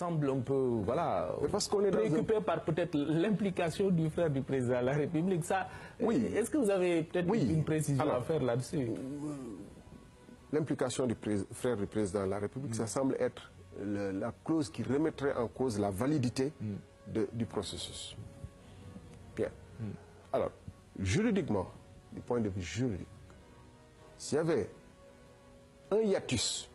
semble un peu, voilà, parce qu'on est préoccupé par peut-être l'implication du frère du président de la République. Ça, oui. Est-ce que vous avez peut-être une précision à faire là-dessus? L'implication du frère du président de la République, ça semble être la clause qui remettrait en cause la validité du processus. Bien. Alors, juridiquement, du point de vue juridique, s'il y avait un hiatus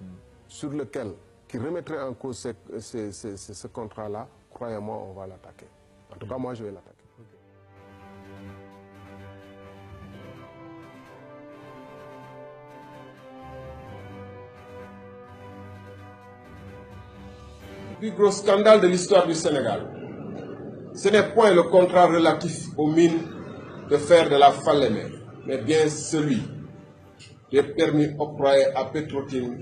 sur lequel qui remettrait en cause ce contrat-là, croyez-moi, on va l'attaquer. En tout cas, moi, je vais l'attaquer. Le plus gros scandale de l'histoire du Sénégal, ce n'est point le contrat relatif aux mines de fer de la Falémé, mais bien celui des permis octroyés à Petro-Tim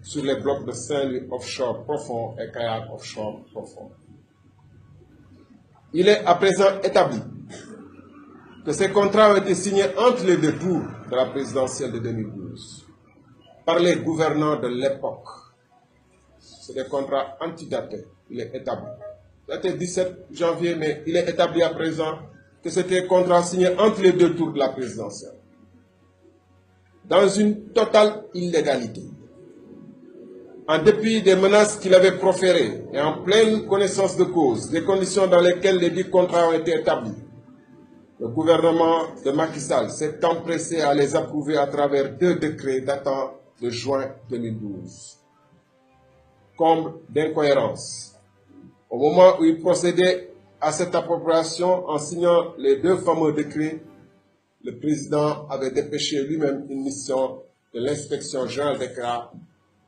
sur les blocs de Saint-Louis offshore profond et Kayak offshore profond. Il est à présent établi que ces contrats ont été signés entre les deux tours de la présidentielle de 2012 par les gouvernants de l'époque. C'est des contrats antidatés, il est établi. Daté 17 janvier, mais il est établi à présent que c'était un contrat signé entre les deux tours de la présidentielle. Dans une totale illégalité. En dépit des menaces qu'il avait proférées et en pleine connaissance de cause, des conditions dans lesquelles les dix contrats ont été établis, le gouvernement de Macky Sall s'est empressé à les approuver à travers deux décrets datant de juin 2012. Comble d'incohérence. Au moment où il procédait à cette appropriation en signant les deux fameux décrets, le président avait dépêché lui-même une mission de l'inspection générale d'État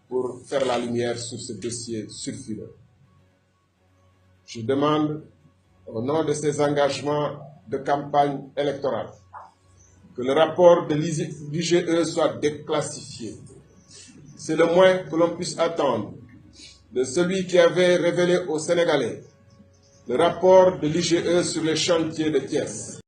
pour faire la lumière sur ce dossier sulfureux. Je demande, au nom de ces engagements de campagne électorale, que le rapport de l'IGE soit déclassifié. C'est le moins que l'on puisse attendre de celui qui avait révélé aux Sénégalais le rapport de l'IGE sur les chantiers de Thiès.